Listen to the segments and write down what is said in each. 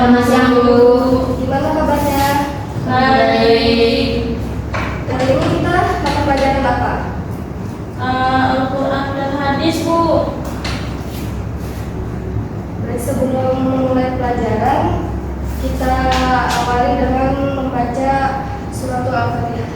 Selamat siang, Bu. Gimana kabarnya? Baik. Kali ini kita akan pelajaran apa? Al-Quran dan hadis, Bu. Baik, sebelum memulai pelajaran, kita awali dengan membaca surat Al-Fatihah.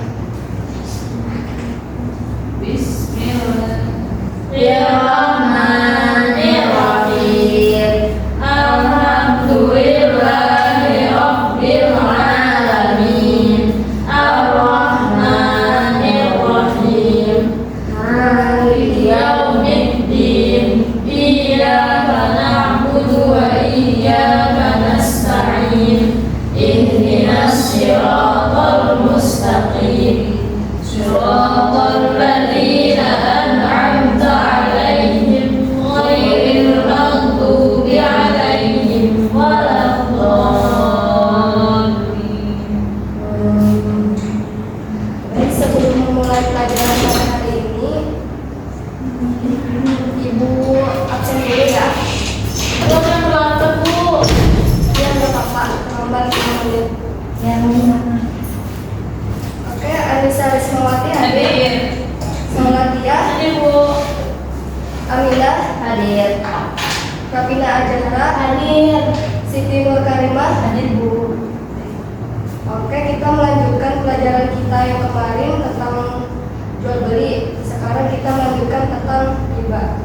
Bismillahirrahmanirrahim. Alhamdulillahi Rabbil Alamin. Ar-Rahmanirrahim. Maliki yaumiddin. Iyyaka na'budu wa iyyaka nasta'in. Ihdinas siratal mustaqim. Siratal ladzina an'amta 'alaihim ghairil maghdubi 'alaihim waladdallin. Baik, sebelum memulai pelajaran pada hari ini, Ibu absen dulu ya. Jangan berangkat, Bu. Ya, nggak apa-apa, terlambat 5 menit. Ya, Oke, Anissa Rismawati hadir. hadir. Samatia, Hadir, Bu. Aminah, Hadir. Kapina Ajahra, Hadir. Siti Nur Karimah. Hadir, Bu. Oke, kita melanjutkan pelajaran kita yang kemarin tentang jual beli. Sekarang kita melanjutkan tentang riba.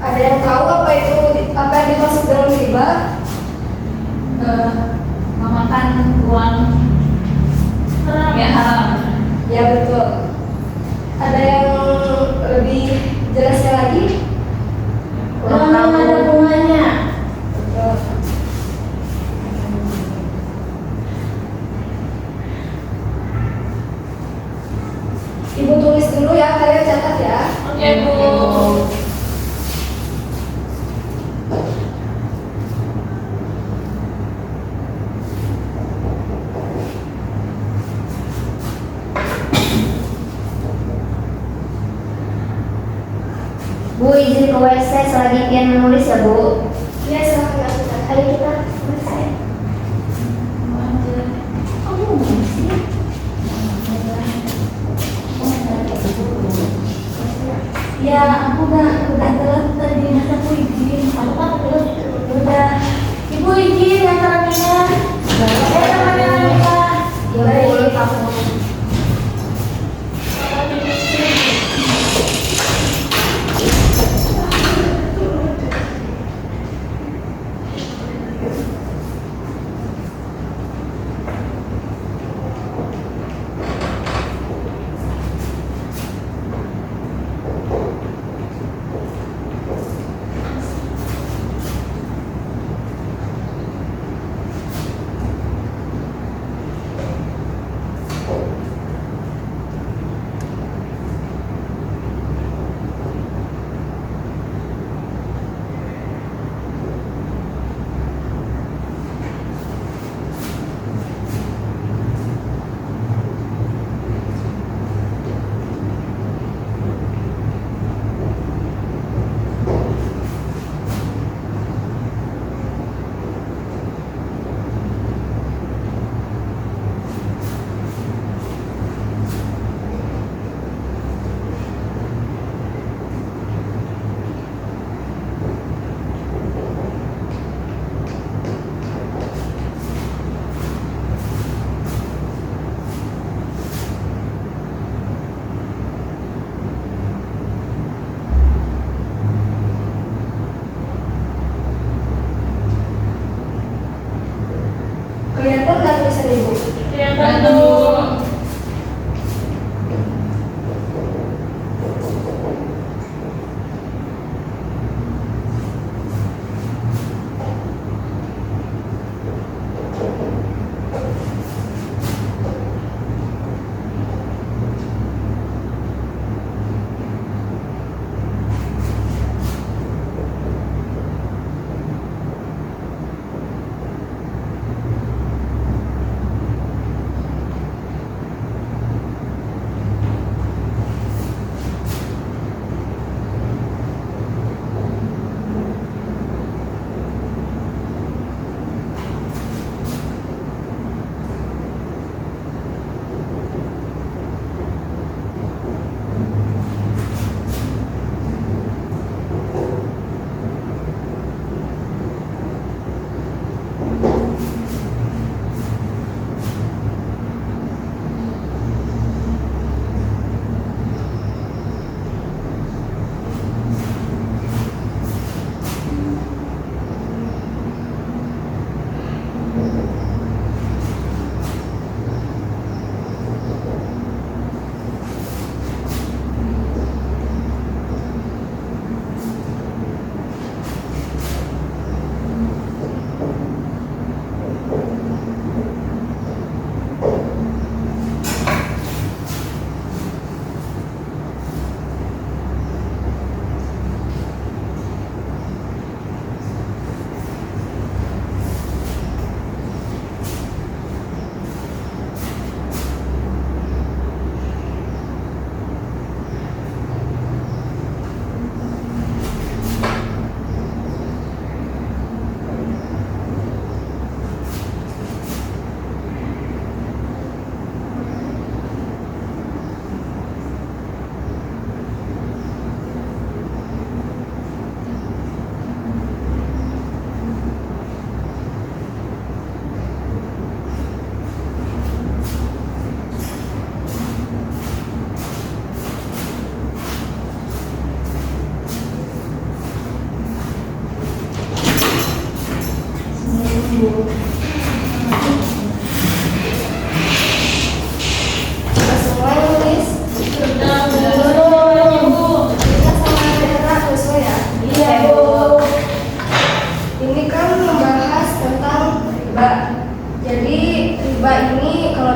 Ada yang tahu apa yang dimaksud dengan riba? Memakan uang haram. Ya, haram. Ya, betul. Ada yang lebih jelasnya lagi? Uang yang ada bunganya. Betul. Ibu tulis dulu ya, kalian catat ya. Oke, Bu. Bu, izin ke WC selagi Pian menulis ya, Bu. Ya, silahkan lanjutkan. Ayo kita WC. Ya, aku udah telat tadi, masa aku izin. Aku kan udah. Ibu izin yang terakhirnya. Temannya Anissa. Ya, baik. Kamu.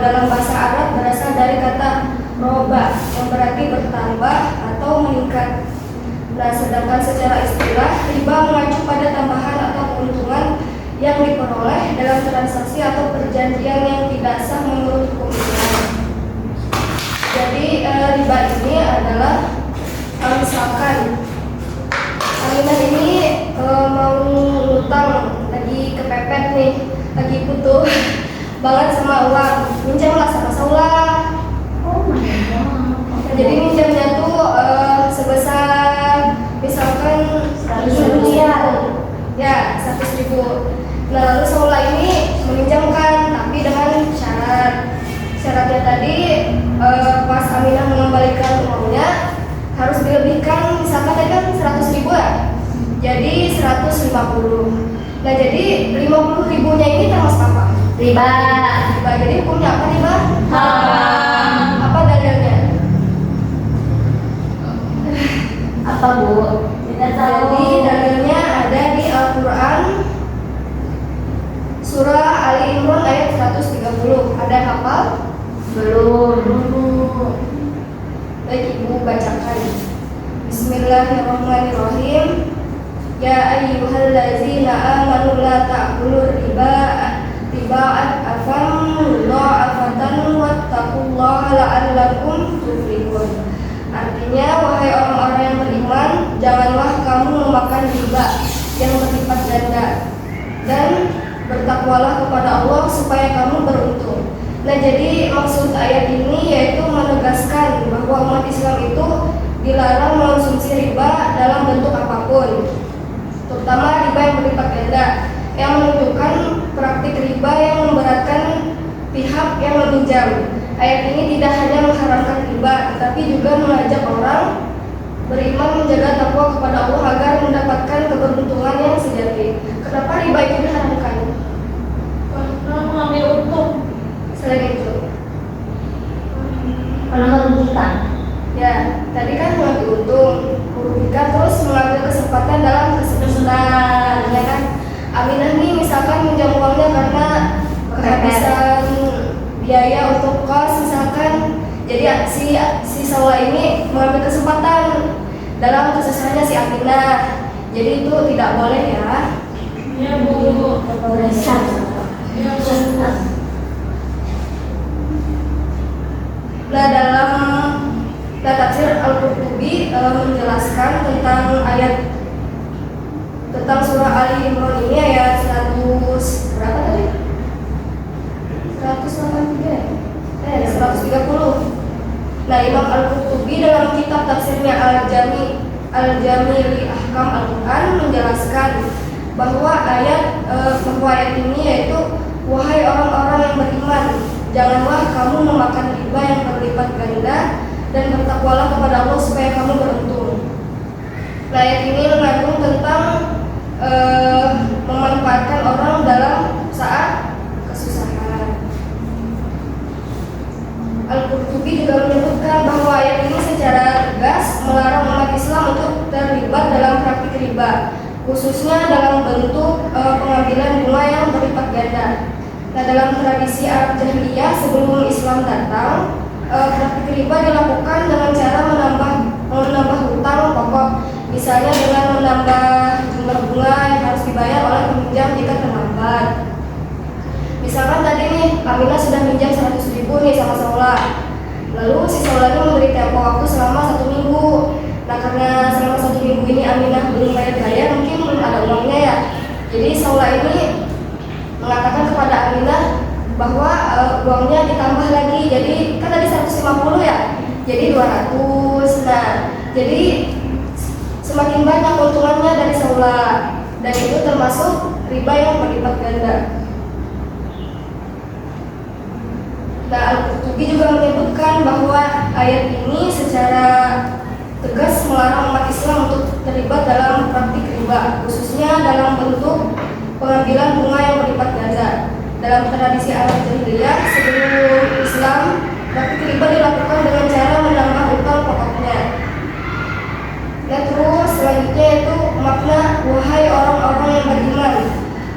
dalam bahasa Arab berasal dari kata roba yang berarti bertambah atau meningkat. Nah, sedangkan secara istilah riba mengacu pada tambahan atau keuntungan yang diperoleh dalam transaksi atau perjanjian yang tidak sah menurut hukum Islam. Jadi riba ini adalah misalkan Aminah ini mau ngutang, lagi kepepet nih, lagi butuh banget sama uang, minjamlah sama Saula. Oh my god. Jadi minjamnya tuh sebesar misalkan 100.000 ya 100.000. Nah, lalu Saula ini meminjamkan tapi dengan syaratnya tadi pas Aminah mengembalikan uangnya harus dilebihkan, misalkan tadi kan 100.000 ya, jadi 150. Nah, jadi 50.000-nya ini termasuk apa? Riba. Riba. Jadi hukumnya apa riba? Haram. Apa dalilnya? Apa Bu? Tidak tahu. Jadi dalilnya ada di Al-Quran surah Ali Imran ayat 130. Ada hafal? Belum. Baik, Ibu bacakan. Bismillahirrahmanirrahim. Ya ayyuhallazina amanu la ta'kulur riba'at afam dha'afatan wattaqullaha la'allakum tuflihun. Artinya, wahai orang-orang yang beriman, janganlah kamu memakan riba yang berlipat ganda, dan bertakwalah kepada Allah supaya kamu beruntung. Nah, jadi maksud ayat ini yaitu menegaskan bahwa umat Islam itu dilarang mengonsumsi riba dalam bentuk apapun, terutama riba yang berlipat ganda, yang menunjukkan praktik riba yang memberatkan pihak yang meminjam. Ayat ini tidak hanya mengharamkan riba, tetapi juga mengajak orang beriman menjaga takwa kepada Allah agar mendapatkan keberuntungan yang sejati. Kenapa riba itu diharamkan? Karena mengambil untung. Selain itu, Karena merugikan. ya, tadi kan mengambil untung, merugikan, terus mengambil kesempatan dalam kesempatan, ya kan? Aminah nih misalkan minjam uangnya karena kehabisan biaya untuk kos misalkan, jadi si Saula ini mengambil kesempatan dalam kesusahannya si Aminah, jadi itu tidak boleh ya. Iya Bu. Iya Bu. Nah, dalam tafsir Al-Qurtubi menjelaskan tentang tentang surah Ali Imran ini ayat 100 berapa tadi? 130. Nah, Imam Al-Qurtubi dalam kitab tafsirnya Al-Jami li Ahkam Al-Quran menjelaskan bahwa ayat ini yaitu, wahai orang-orang yang beriman, janganlah kamu memakan riba yang berlipat ganda, dan bertakwalah kepada Allah supaya kamu beruntung. Nah, ayat ini mengandung tentang memanfaatkan orang dalam saat kesusahan. Al-Qurtubi juga menyebutkan bahwa ayat ini secara tegas melarang umat Islam untuk terlibat dalam praktik riba, khususnya dalam bentuk pengambilan bunga yang berlipat ganda. Nah, dalam tradisi Arab Jahiliyah sebelum Islam datang, praktik riba dilakukan dengan cara menambah hutang pokok, misalnya dengan menambah jumlah bunga yang harus dibayar oleh peminjam jika terlambat. Misalkan tadi nih, Aminah sudah minjam 100.000 nih sama Saula, lalu si Saula ini memberi tempo waktu selama 1 minggu. Nah, karena selama 1 minggu ini Aminah belum bayar, mungkin belum ada uangnya ya. Jadi Saula ini mengatakan kepada Aminah bahwa uangnya ditambah lagi, jadi kan tadi 150 ya, jadi 200. Nah, jadi semakin banyak keuntungannya dari Saula, dan itu termasuk riba yang berlipat ganda. Nah, Al-Qurtubi juga menyebutkan bahwa ayat ini secara tegas melarang umat Islam untuk terlibat dalam praktik riba, khususnya dalam bentuk pengambilan bunga yang berlipat ganda. Dalam tradisi Arab Jahiliyah sebelum Islam, praktik riba dilakukan dengan cara menambah utang pokoknya. Nah, terus selanjutnya itu makna wahai orang-orang yang beriman.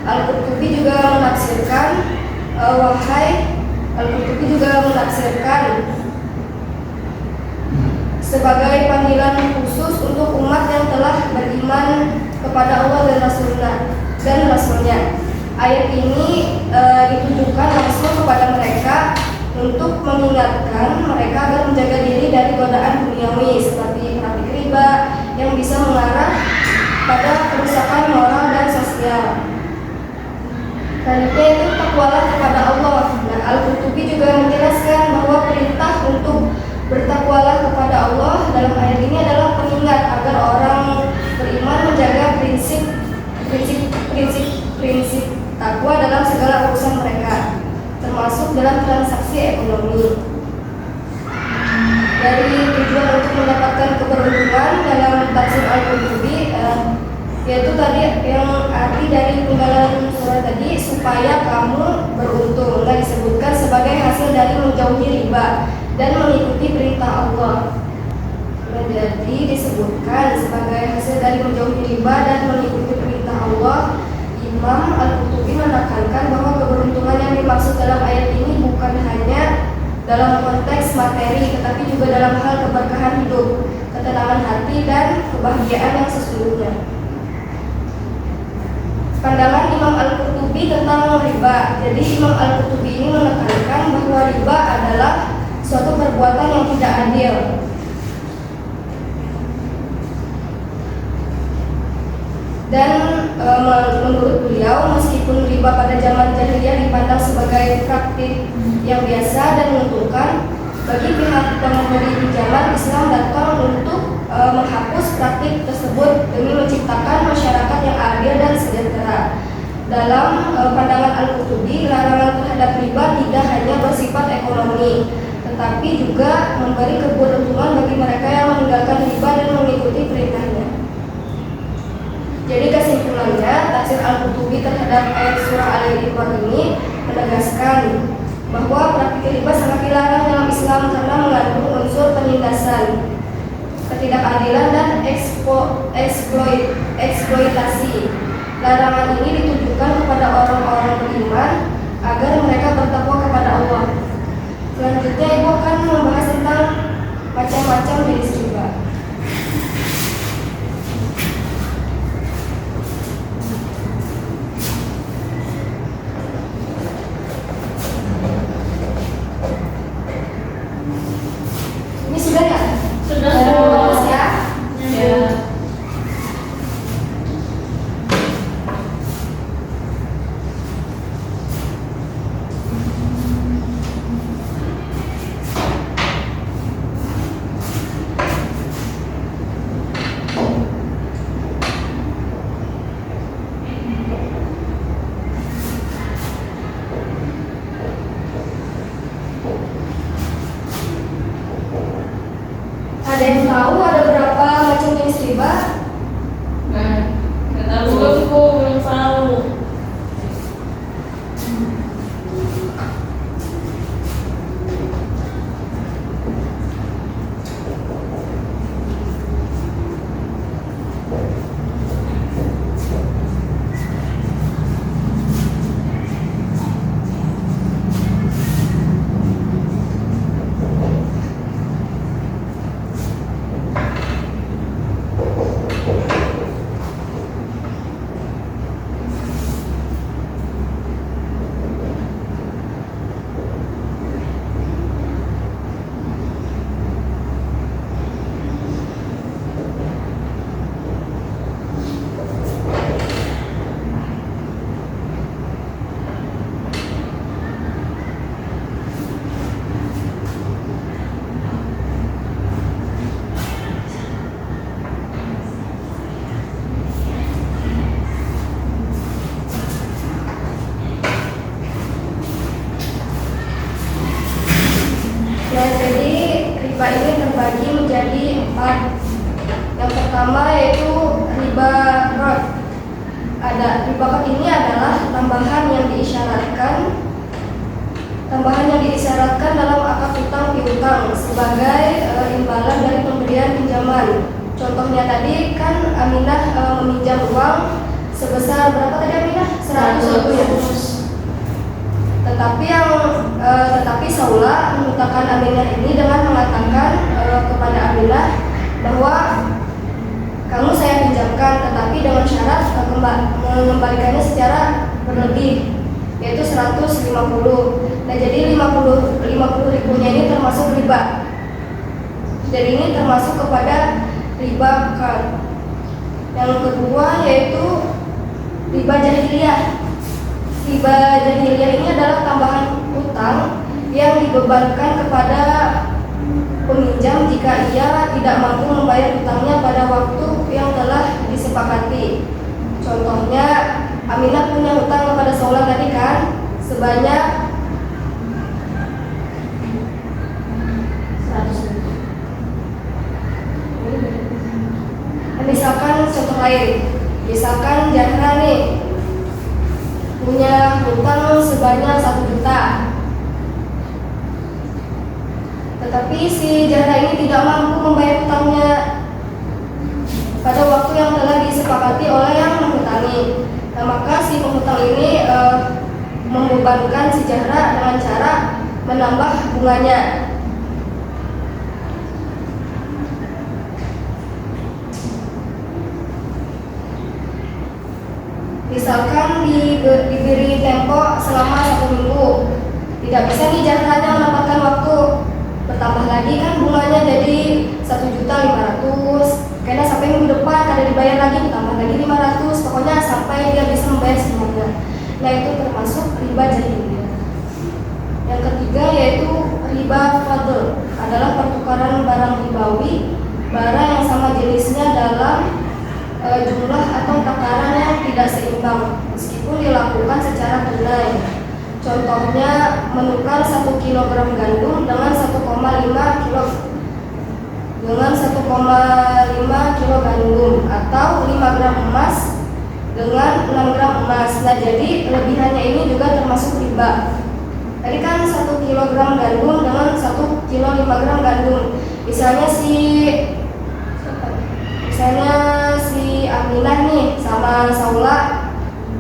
Al-Qurtubi juga menafsirkan sebagai panggilan khusus untuk umat yang telah beriman kepada Allah dan Rasulnya. Ayat ini ditujukan langsung kepada mereka untuk mengingatkan mereka agar menjaga diri dari godaan duniawi seperti praktik riba yang bisa mengarah pada kerusakan moral dan sosial. Selanjutnya itu takwalah kepada Allah. Nah, Al-Qurtubi juga menjelaskan bahwa perintah untuk bertakwalah kepada Allah dalam ayat ini adalah pengingat agar orang beriman menjaga prinsip takwa dalam segala urusan mereka, termasuk dalam transaksi ekonomi. Dari tujuan untuk mendapatkan keberuntungan dalam tafsir Al-Qurtubi, yaitu tadi yang arti dari penggalan surat tadi, supaya kamu beruntung. Nah, disebutkan sebagai hasil dari menjauhi riba dan mengikuti perintah Allah. Nah, jadi disebutkan sebagai hasil dari menjauhi riba dan mengikuti perintah Allah. Imam Al-Qurtubi menekankan bahwa keberuntungan yang dimaksud dalam ayat ini bukan hanya dalam konteks materi, tetapi juga dalam hal keberkahan hidup, ketenangan hati, dan kebahagiaan yang sesungguhnya. Pandangan Imam Al-Qurtubi tentang riba. Jadi Imam Al-Qurtubi ini menekankan bahwa riba adalah suatu perbuatan yang tidak adil. Dan menurut beliau, meskipun riba pada zaman jahiliyah dipandang sebagai praktik yang biasa dan menguntungkan, bagi pihak pemberi pinjaman, Islam datang untuk menghapus praktik tersebut demi menciptakan masyarakat yang adil dan sejahtera. Dalam pandangan Al-Qurtubi, larangan terhadap riba tidak hanya bersifat ekonomi, tetapi juga memberi keberuntungan bagi mereka yang meninggalkan riba dan mengikuti perintahnya. Jadi kesimpulannya, tafsir Al-Qurtubi terhadap ayat surah Al-Imran ini menegaskan bahwa praktik riba sangat dilarang dalam Islam karena mengandung unsur penindasan, ketidakadilan, dan eksploitasi. Larangan ini ditujukan kepada orang-orang beriman agar mereka bertakwa kepada Allah. Selanjutnya Ibu akan membahas tentang macam-macam jenis riba. Ini sudah ya? Sudah. Ya. Ya. Ada yang tahu ada berapa macam jenis riba? Nah, nggak tahu aku belum tahu. Nah, jadi riba ini terbagi menjadi 4. Yang pertama yaitu riba rod. Riba rod ini adalah tambahan yang diisyaratkan dalam akad utang piutang sebagai imbalan dari pemberian pinjaman. Contohnya tadi kan Aminah meminjam uang sebesar berapa tadi Aminah? 100 ribu. Tetapi Saula menghutangkan Aminah ini dengan mengatakan kepada Aminah bahwa kamu saya pinjamkan, tetapi dengan syarat mengembalikannya secara berlebih, yaitu 150. Nah, jadi 50 ribunya ini termasuk riba. Jadi ini termasuk kepada riba akad. Yang kedua yaitu riba jahiliyah. Riba jahiliyah ini adalah tambahan utang yang dibebankan kepada peminjam jika ia tidak mampu membayar utangnya pada waktu yang telah disepakati. Contohnya, Aminah punya hutang kepada Saula tadi kan sebanyak 100. Misalkan contoh lain, misalkan Jahra nih punya hutang sebanyak 1 juta. Tetapi si Jahra ini tidak mampu membayar hutangnya pada waktu yang telah disepakati oleh yang menghutangi. Nah, maka si penghutang ini membebankan si Jahra dengan cara menambah bunganya. Misalkan diberi tempo selama 1 minggu, tidak bisa nih Jahranya mendapatkan waktu, bertambah lagi kan bunganya jadi 1.500.000. Karena sampai minggu depan kada dibayar lagi, tambah lagi 500, pokoknya sampai dia bisa membayar semuanya. Nah, itu termasuk riba jahiliyah. Yang ketiga yaitu riba fadl, adalah pertukaran barang ribawi, barang yang sama jenisnya dalam jumlah atau takaran yang tidak seimbang meskipun dilakukan secara tunai. Contohnya menukar 1 kg gandum dengan 1,5 kilo gandum, atau 5 gram emas dengan 6 gram emas. Nah, jadi lebihannya ini juga termasuk riba. Tadi kan 1 kg gandum dengan 1 kilo 5 gram gandum. Misalnya si Aminah nih sama Saula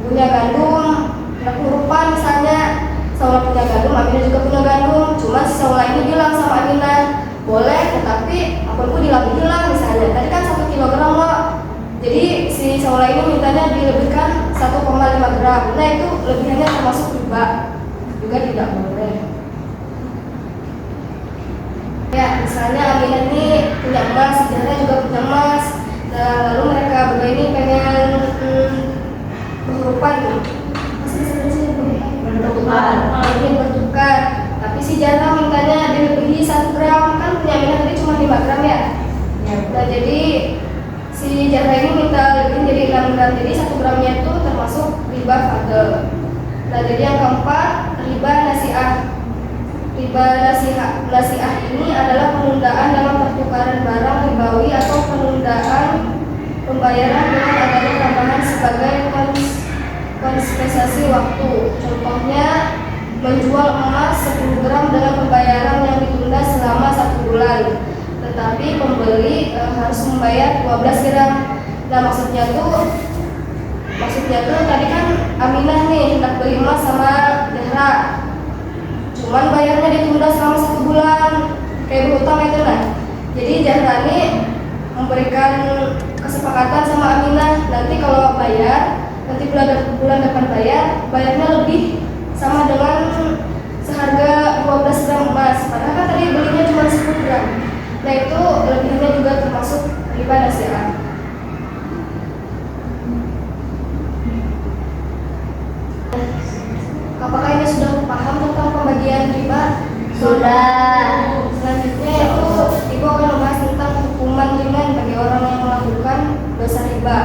punya gandum 60 rupiah misalnya. Saula punya gandum, Aminah juga punya gandum. Cuma si Saula ini bilang sama Aminah, boleh, tetapi apunku dilebih lah misalnya. Tadi kan 1 kilogram loh. Jadi si Saula ini mintanya dilebihkan 1,5 gram. Nah, itu lebihannya termasuk riba, juga tidak boleh. Ya, misalnya Aminah ini punya emas, si Jahra juga punya emas. Nah, lalu mereka berdua ini pengen bertukar nih. Bertukar. Tapi si Jahra mintanya dilebihi 1 gram, kan punya Aminah tadi cuma 5 gram ya. Nah, jadi si Jahra ini minta lebih jadi 6 gram. Jadi 1 gramnya itu termasuk riba fadl. Nah, jadi yang keempat riba nasi'ah. Riba nasi'ah ini adalah penundaan dalam pertukaran barang ribawi atau penundaan pembayaran dengan adanya tambahan sebagai kompensasi waktu. Contohnya menjual emas 10 gram dengan pembayaran yang ditunda selama 1 bulan, tetapi pembeli harus membayar 12 gram. Nah, maksudnya tuh tadi kan Aminah nih hendak beli emas sama Jahra, cuman bayarnya ditunda selama 1 bulan kayak berhutang itu lah. Jadi Jahra nih memberikan kesepakatan sama Aminah, nanti kalau bayar, nanti bulan depan bayarnya lebih sama dengan seharga 12 gram emas, padahal kan tadi belinya cuma 10 gram. Nah, itu lebihnya juga termasuk riba nasi'ah. Apakah ini sudah paham tentang pembagian riba? Sudah. Selanjutnya itu Ibu akan membahas tentang hukuman ringan bagi orang yang melakukan dosa riba.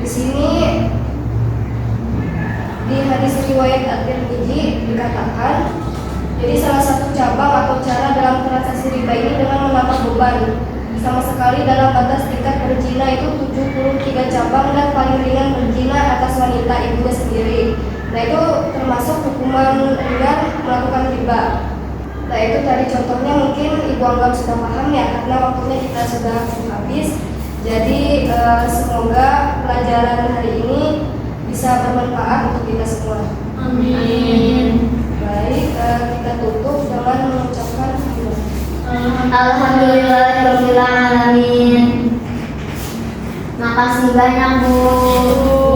Di sini di hadis riwayat At-Tirmidzi dikatakan, jadi salah satu cabang atau cara dalam transaksi riba ini dengan menambah beban. Sama sekali dalam batas tingkat berzina itu 73 cabang dan paling ringan berzina atas wanita ibunya sendiri. Nah, itu termasuk hukuman ringan melakukan riba. Nah, itu tadi contohnya mungkin Ibu anggap sudah paham ya, karena waktunya kita sudah habis. Jadi semoga pelajaran hari ini bisa bermanfaat untuk kita semua. Amin. Baik, kita tutup dengan mengucapkan Alhamdulillahirobbilalamin. Makasih banyak Bu.